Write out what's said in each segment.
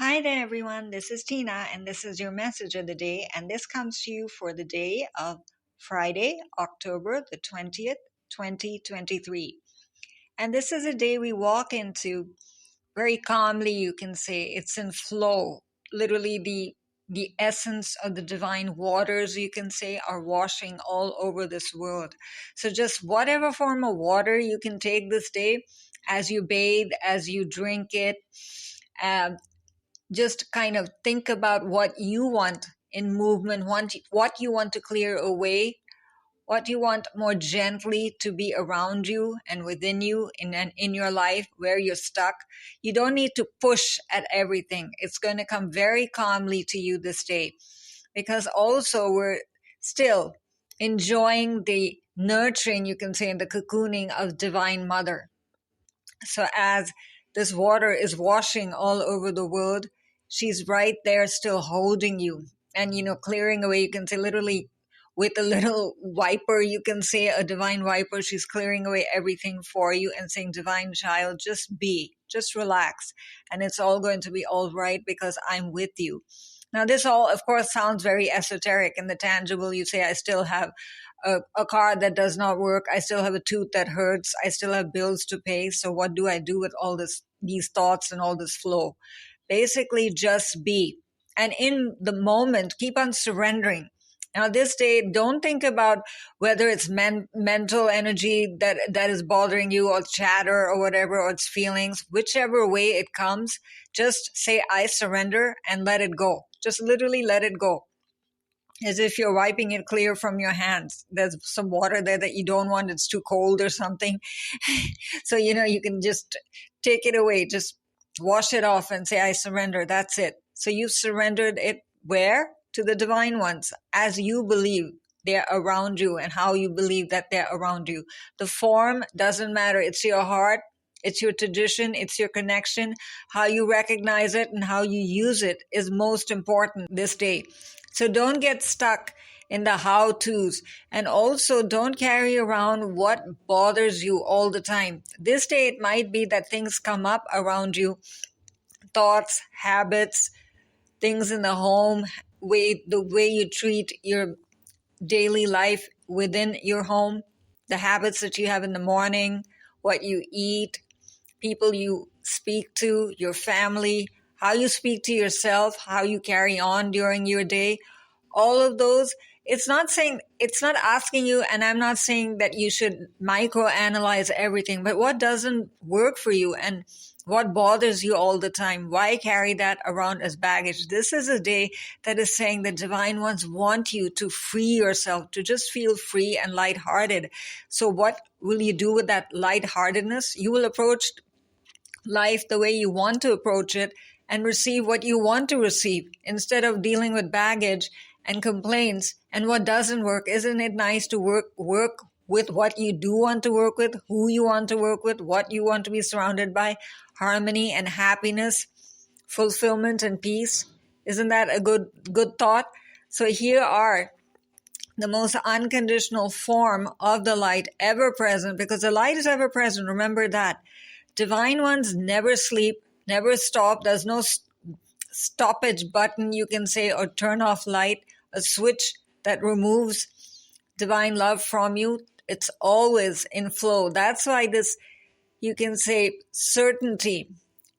Hi there, everyone. This is Tina, and this is your message of the day. And this comes to you for the day of Friday, October the 20th, 2023. And this is a day we walk into very calmly, you can say. It's in flow. Literally, the essence of the divine waters, you can say, are washing all over this world. So, just whatever form of water you can take this day, as you bathe, as you drink it, um, just kind of think about what you want in movement, what you want to clear away, what you want more gently to be around you and within you in your life where you're stuck. You don't need to push at everything. It's going to come very calmly to you this day, because also we're still enjoying the nurturing, you can say, and the cocooning of Divine Mother. So as this water is washing all over the world, she's right there still holding you and, clearing away. You can say literally with a little wiper, you can say a divine wiper, she's clearing away everything for you and saying, divine child, just be, just relax. And it's all going to be all right because I'm with you. Now, this all, of course, sounds very esoteric. In the tangible, you say, I still have a car that does not work. I still have a tooth that hurts. I still have bills to pay. So what do I do with all these thoughts and all this flow? Basically, just be. And in the moment, keep on surrendering. Now, this day, don't think about whether it's mental energy that is bothering you, or chatter, or whatever, or it's feelings. Whichever way it comes, just say, I surrender, and let it go. Just literally let it go, as if you're wiping it clear from your hands. There's some water there that you don't want. It's too cold or something. So, you can just take it away. Just wash it off and say, I surrender. That's it. So you've surrendered it where? To the divine ones, as you believe they're around you and how you believe that they're around you. The form doesn't matter. It's your heart. It's your tradition. It's your connection. How you recognize it and how you use it is most important this day. So don't get stuck in the how-tos, and also don't carry around what bothers you all the time. This day it might be that things come up around you, thoughts, habits, things in the home, the way you treat your daily life within your home, the habits that you have in the morning, what you eat, people you speak to, your family, how you speak to yourself, how you carry on during your day, all of those. It's not asking you, and I'm not saying that you should microanalyze everything, but what doesn't work for you and what bothers you all the time? Why carry that around as baggage? This is a day that is saying the divine ones want you to free yourself, to just feel free and lighthearted. So what will you do with that lightheartedness? You will approach life the way you want to approach it and receive what you want to receive instead of dealing with baggage and complaints and what doesn't work. Isn't it nice to work with what you do want to work with, who you want to work with, what you want to be surrounded by? Harmony and happiness, fulfillment and peace. Isn't that a good thought? So here are the most unconditional form of the light ever present, because the light is ever present. Remember that. Divine ones never sleep, never stop. There's no stoppage button, you can say, or turn off light, a switch that removes divine love from you. It's always in flow. That's why this, you can say, certainty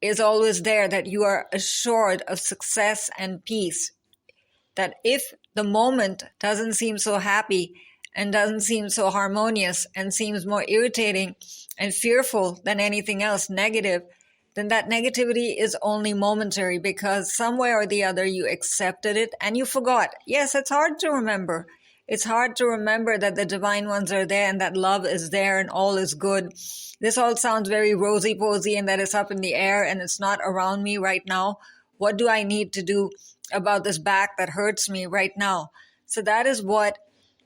is always there, that you are assured of success and peace. That if the moment doesn't seem so happy and doesn't seem so harmonious and seems more irritating and fearful than anything else, negative, then that negativity is only momentary, because somewhere or the other you accepted it and you forgot. Yes, it's hard to remember. It's hard to remember that the divine ones are there and that love is there and all is good. This all sounds very rosy-posy and that it's up in the air and it's not around me right now. What do I need to do about this back that hurts me right now? So that is what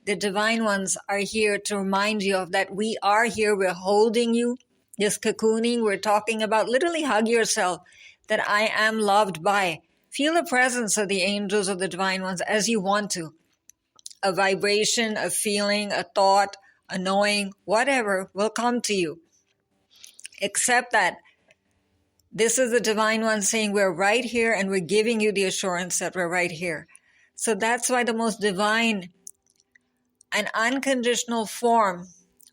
the divine ones are here to remind you of, that we are here. We're holding you. This cocooning we're talking about, literally hug yourself, that I am loved by. Feel the presence of the angels or the divine ones as you want to. A vibration, a feeling, a thought, a knowing, whatever will come to you. Accept that This is the Divine One saying we're right here and we're giving you the assurance that we're right here. So that's why the most divine and unconditional form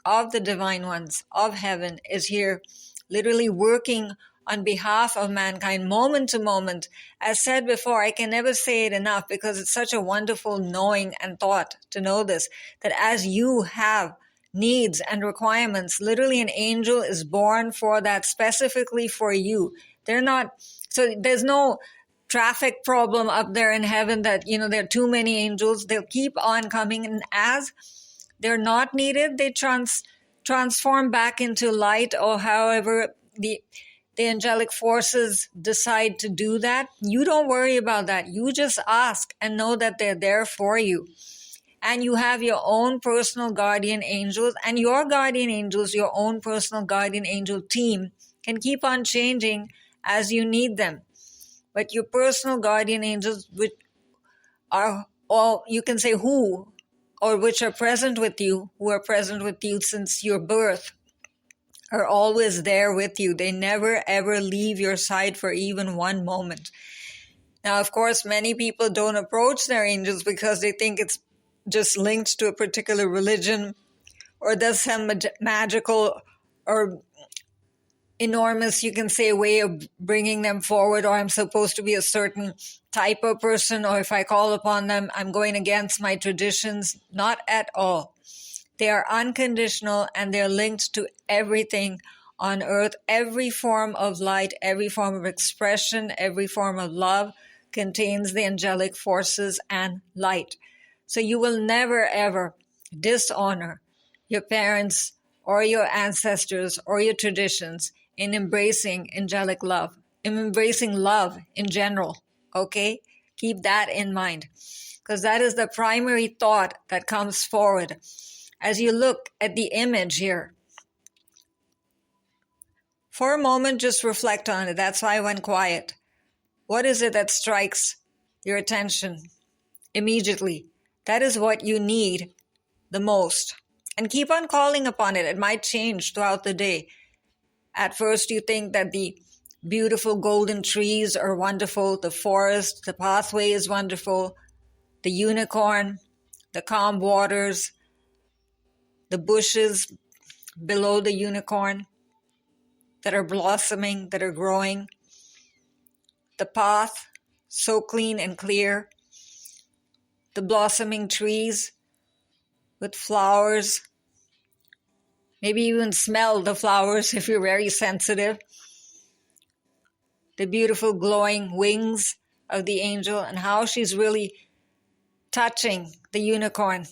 of the Divine Ones of heaven is here, literally working on behalf of mankind moment to moment. As said before, I can never say it enough because it's such a wonderful knowing and thought to know this, that as you have needs and requirements, literally an angel is born for that, specifically for you. They're not, so there's no traffic problem up there in heaven that, there are too many angels. They'll keep on coming, and as they're not needed, they transform back into light, or however the angelic forces decide to do that. You don't worry about that. You just ask and know that they're there for you. And you have your own personal guardian angels, and your guardian angels, your own personal guardian angel team, can keep on changing as you need them. But your personal guardian angels, which are all, you can say who, or which are present with you, who are present with you since your birth, are always there with you. They never ever leave your side for even one moment. Now, of course, many people don't approach their angels because they think it's just linked to a particular religion, or does some magical or enormous, you can say, way of bringing them forward, or I'm supposed to be a certain type of person, or if I call upon them, I'm going against my traditions. Not at all. They are unconditional, and they're linked to everything on earth. Every form of light, every form of expression, every form of love contains the angelic forces and light. So you will never ever dishonor your parents or your ancestors or your traditions in embracing angelic love, in embracing love in general, okay? Keep that in mind, because that is the primary thought that comes forward as you look at the image here. For a moment, just reflect on it. That's why I went quiet. What is it that strikes your attention immediately? That is what you need the most. And keep on calling upon it. It might change throughout the day. At first, you think that the beautiful golden trees are wonderful, the forest, the pathway is wonderful, the unicorn, the calm waters, the bushes below the unicorn that are blossoming, that are growing, the path so clean and clear, the blossoming trees with flowers. Maybe even smell the flowers if you're very sensitive. The beautiful glowing wings of the angel, and how she's really touching the unicorn,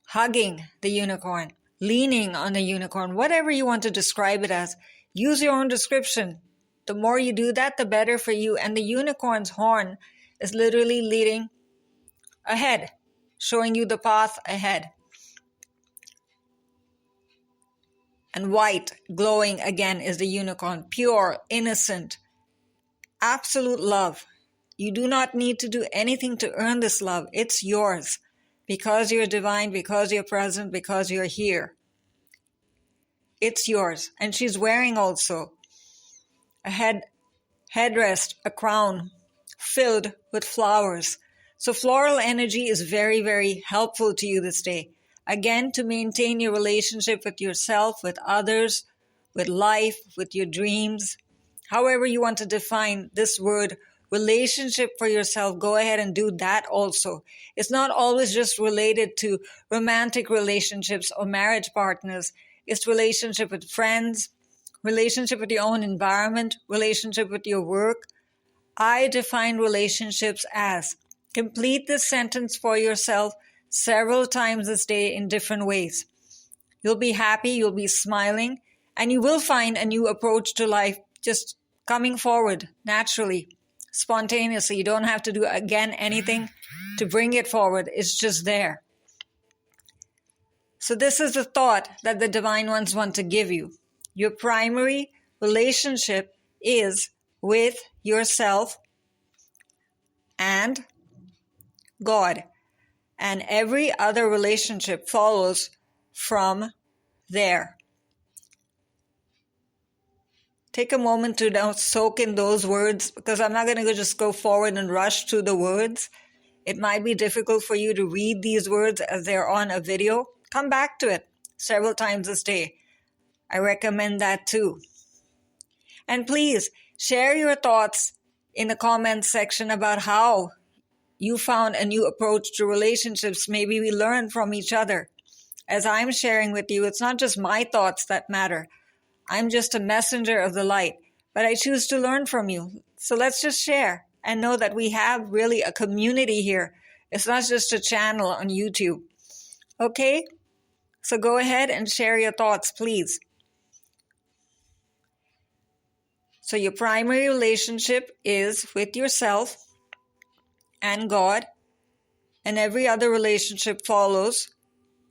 hugging the unicorn, leaning on the unicorn, whatever you want to describe it as. Use your own description. The more you do that, the better for you. And the unicorn's horn is literally leading ahead, showing you the path ahead. And white, glowing again, is the unicorn. Pure, innocent, absolute love. You do not need to do anything to earn this love. It's yours because you're divine, because you're present, because you're here. It's yours. And she's wearing also a headrest, a crown filled with flowers. So floral energy is very, very helpful to you this day. Again, to maintain your relationship with yourself, with others, with life, with your dreams. However you want to define this word, relationship for yourself, go ahead and do that also. It's not always just related to romantic relationships or marriage partners. It's relationship with friends, relationship with your own environment, relationship with your work. I define relationships as, complete this sentence for yourself several times this day in different ways. You'll be happy, you'll be smiling, and you will find a new approach to life just coming forward naturally, spontaneously. You don't have to do, again, anything to bring it forward. It's just there. So this is the thought that the Divine Ones want to give you. Your primary relationship is with yourself and God. And every other relationship follows from there. Take a moment to now soak in those words, because I'm not going to just go forward and rush through the words. It might be difficult for you to read these words as they're on a video. Come back to it several times this day. I recommend that too. And please share your thoughts in the comments section about how you found a new approach to relationships. Maybe we learn from each other. As I'm sharing with you, it's not just my thoughts that matter. I'm just a messenger of the light, but I choose to learn from you. So let's just share and know that we have really a community here. It's not just a channel on YouTube. Okay? So go ahead and share your thoughts, please. So your primary relationship is with yourself and God, and every other relationship follows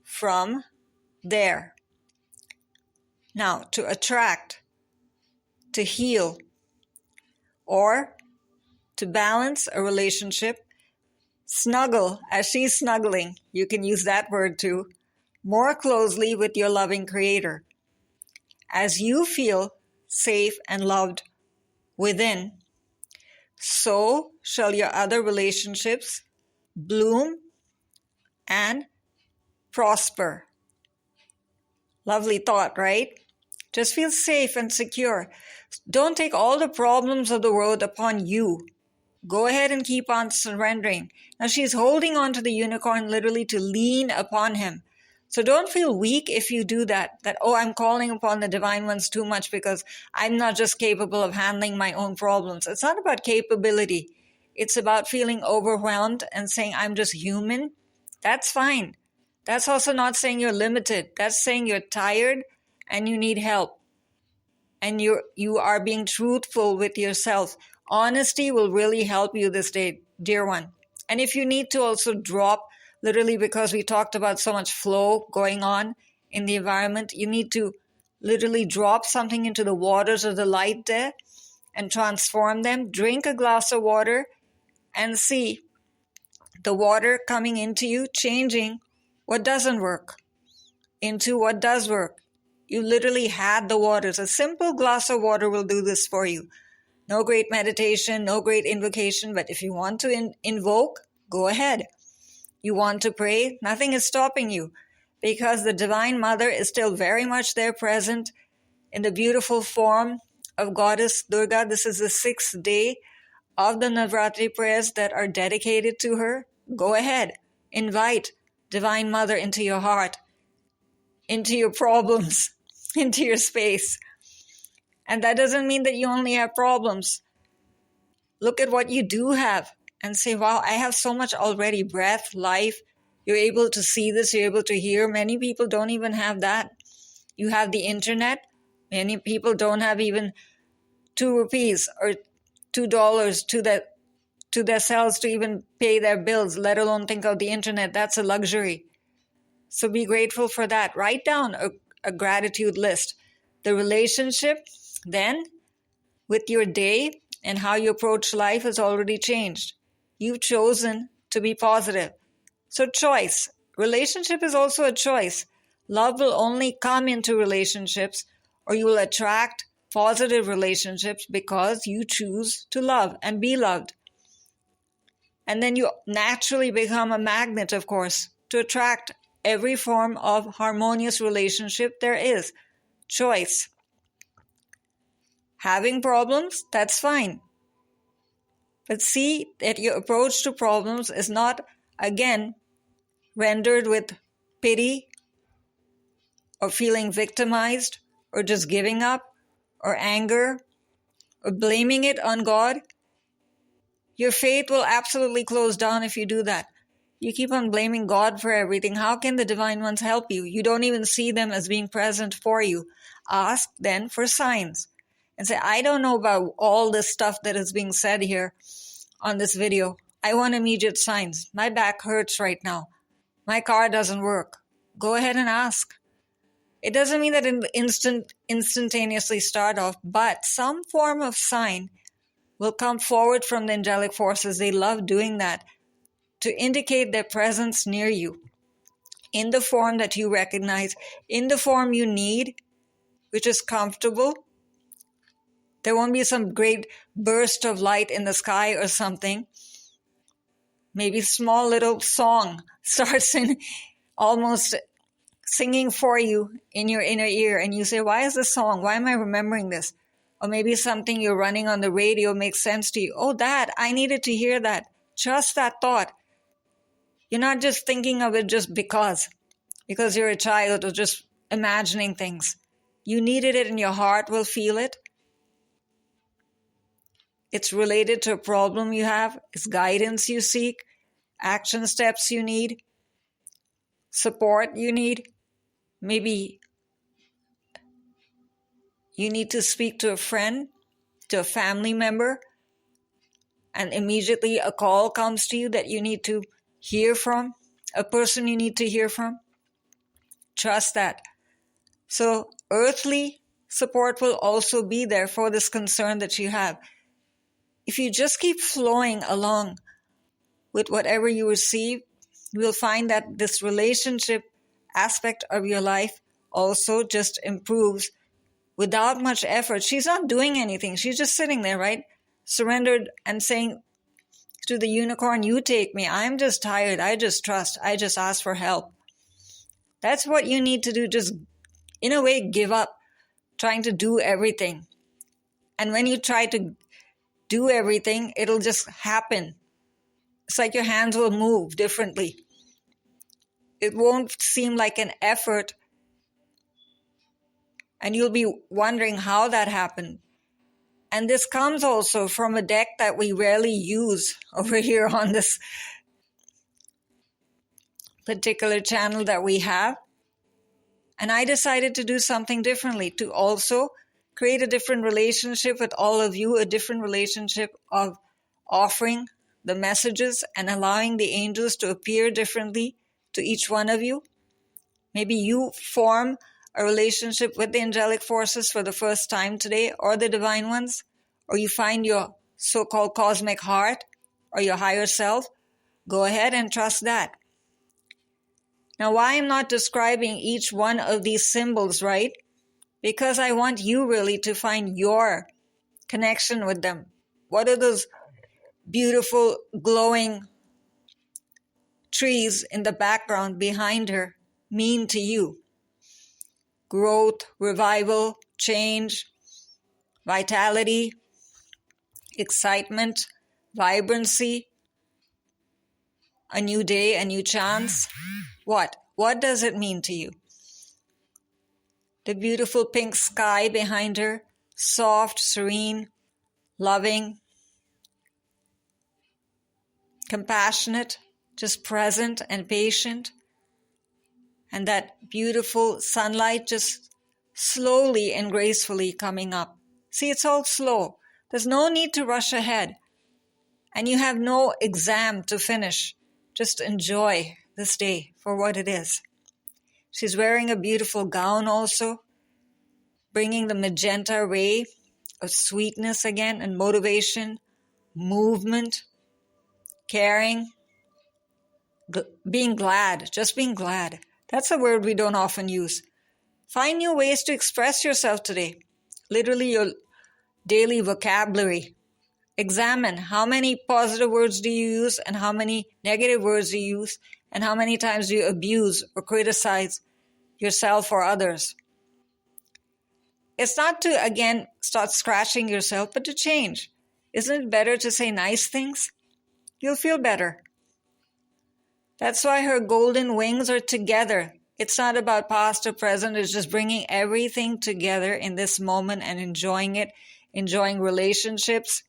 from there. Now, to attract, to heal, or to balance a relationship, snuggle, as she's snuggling, you can use that word too, more closely with your loving Creator. As you feel safe and loved within, so shall your other relationships bloom and prosper. Lovely thought, right? Just feel safe and secure. Don't take all the problems of the world upon you. Go ahead and keep on surrendering. Now she's holding on to the unicorn literally to lean upon him. So don't feel weak if you do that, oh, I'm calling upon the divine ones too much because I'm not just capable of handling my own problems. It's not about capability. It's about feeling overwhelmed and saying, I'm just human. That's fine. That's also not saying you're limited. That's saying you're tired and you need help. And you are being truthful with yourself. Honesty will really help you this day, dear one. And if you need to also drop, literally because we talked about so much flow going on in the environment, you need to literally drop something into the waters of the light there and transform them. Drink a glass of water and see the water coming into you, changing what doesn't work into what does work. You literally had the waters. A simple glass of water will do this for you. No great meditation, no great invocation, but if you want to invoke, go ahead. You want to pray, nothing is stopping you, because the Divine Mother is still very much there present in the beautiful form of Goddess Durga. This is the 6th day of the Navratri prayers that are dedicated to her. Go ahead, invite Divine Mother into your heart, into your problems, into your space. And that doesn't mean that you only have problems. Look at what you do have and say, wow, I have so much already. Breath, life. You're able to see this. You're able to hear. Many people don't even have that. You have the internet. Many people don't have even 2 rupees or $2 to their selves to even pay their bills, let alone think of the internet. That's a luxury. So be grateful for that. Write down a gratitude list. The relationship then with your day and how you approach life has already changed. You've chosen to be positive. So choice. Relationship is also a choice. Love will only come into relationships, or you will attract positive relationships because you choose to love and be loved. And then you naturally become a magnet, of course, to attract every form of harmonious relationship there is. Choice. Having problems, that's fine. But see that your approach to problems is not, again, rendered with pity or feeling victimized or just giving up or anger or blaming it on God. Your faith will absolutely close down if you do that. You keep on blaming God for everything. How can the divine ones help you? You don't even see them as being present for you. Ask then for signs and say, I don't know about all this stuff that is being said here on this video. I want immediate signs. My back hurts right now. My car doesn't work. Go ahead and ask. It doesn't mean that it instantaneously start off, but some form of sign will come forward from the angelic forces. They love doing that to indicate their presence near you in the form that you recognize, in the form you need, which is comfortable, There won't be some great burst of light in the sky or something. Maybe a small little song starts in almost singing for you in your inner ear. And you say, why is this song? Why am I remembering this? Or maybe something you're running on the radio makes sense to you. Oh, that, I needed to hear that. Trust that thought. You're not just thinking of it just because you're a child or just imagining things. You needed it and your heart will feel it. It's related to a problem you have. It's guidance you seek, action steps you need, support you need. Maybe you need to speak to a friend, to a family member, and immediately a call comes to you that you need to hear from, a person you need to hear from. Trust that. So earthly support will also be there for this concern that you have. If you just keep flowing along with whatever you receive, you will find that this relationship aspect of your life also just improves without much effort. She's not doing anything. She's just sitting there, right? Surrendered and saying to the unicorn, you take me. I'm just tired. I just trust. I just ask for help. That's what you need to do. Just, in a way, give up trying to do everything. And when you try to do everything, it'll just happen. It's like your hands will move differently. It won't seem like an effort. And you'll be wondering how that happened. And this comes also from a deck that we rarely use over here on this particular channel that we have. And I decided to do something differently, to also create a different relationship with all of you, a different relationship of offering the messages and allowing the angels to appear differently to each one of you. Maybe you form a relationship with the angelic forces for the first time today, or the divine ones, or you find your so-called cosmic heart or your higher self. Go ahead and trust that. Now, why I'm not describing each one of these symbols, right? Because I want you really to find your connection with them. What are those beautiful glowing trees in the background behind her mean to you? Growth, revival, change, vitality, excitement, vibrancy, a new day, a new chance. What? What does it mean to you? The beautiful pink sky behind her, soft, serene, loving, compassionate, just present and patient. And that beautiful sunlight just slowly and gracefully coming up. See, it's all slow. There's no need to rush ahead. And you have no exam to finish. Just enjoy this day for what it is. She's wearing a beautiful gown also, bringing the magenta ray of sweetness again and motivation, movement, caring, being glad, just being glad. That's a word we don't often use. Find new ways to express yourself today. Literally your daily vocabulary. Examine how many positive words do you use and how many negative words do you use and how many times do you abuse or criticize yourself or others. It's not to, again, start scratching yourself, but to change. Isn't it better to say nice things? You'll feel better. That's why her golden wings are together. It's not about past or present. It's just bringing everything together in this moment and enjoying it, enjoying relationships.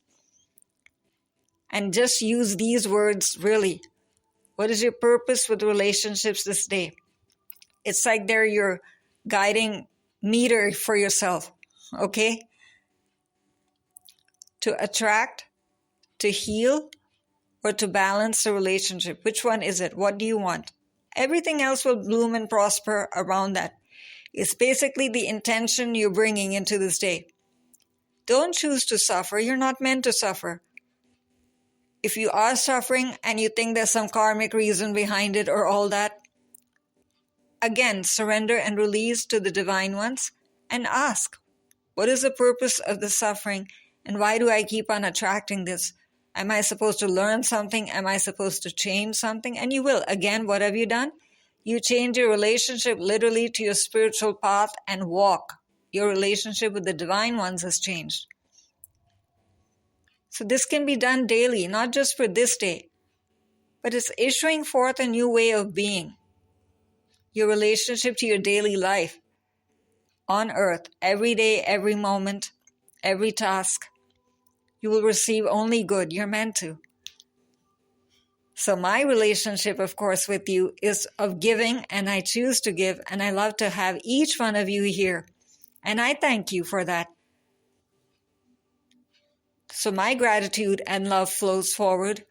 And just use these words really. What is your purpose with relationships this day? It's like they're your guiding meter for yourself, okay? To attract, to heal, or to balance the relationship. Which one is it? What do you want? Everything else will bloom and prosper around that. It's basically the intention you're bringing into this day. Don't choose to suffer. You're not meant to suffer. If you are suffering and you think there's some karmic reason behind it or all that, again, surrender and release to the divine ones and ask, What is the purpose of the suffering? And why do I keep on attracting this? Am I supposed to learn something? Am I supposed to change something? And you will. Again, what have you done? You change your relationship literally to your spiritual path and walk. Your relationship with the divine ones has changed. So this can be done daily, not just for this day, but it's issuing forth a new way of being. Your relationship to your daily life on earth, every day, every moment, every task. You will receive only good. You're meant to. So my relationship, of course, with you is of giving, and I choose to give, and I love to have each one of you here. And I thank you for that. So my gratitude and love flows forward,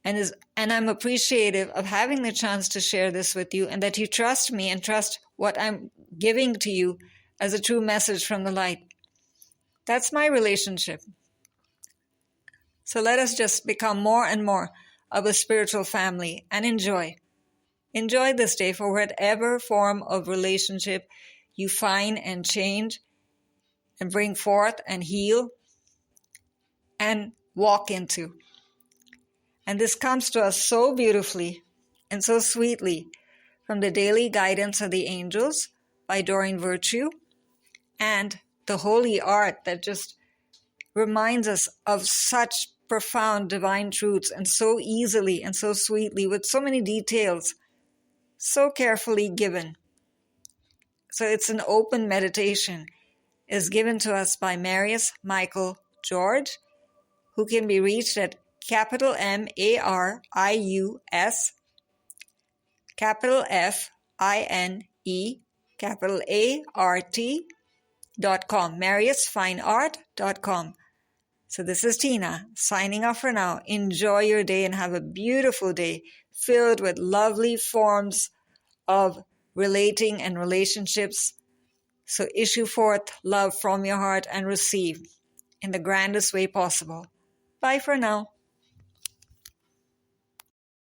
and I'm appreciative of having the chance to share this with you, and that you trust me and trust what I'm giving to you as a true message from the light. That's my relationship. So let us just become more and more of a spiritual family and enjoy. Enjoy this day for whatever form of relationship you find and change and bring forth and heal and walk into. And this comes to us so beautifully and so sweetly from the daily guidance of the angels by Doreen Virtue and the holy art that just reminds us of such profound divine truths, and so easily and so sweetly with so many details, so carefully given. So it's an open meditation, is given to us by Marius Michael George, who can be reached at capital MARIUS, capital FINE, capital ART.com, mariusfineart.com. So this is Tina, signing off for now. Enjoy your day and have a beautiful day filled with lovely forms of relating and relationships. So issue forth love from your heart and receive in the grandest way possible. Bye for now.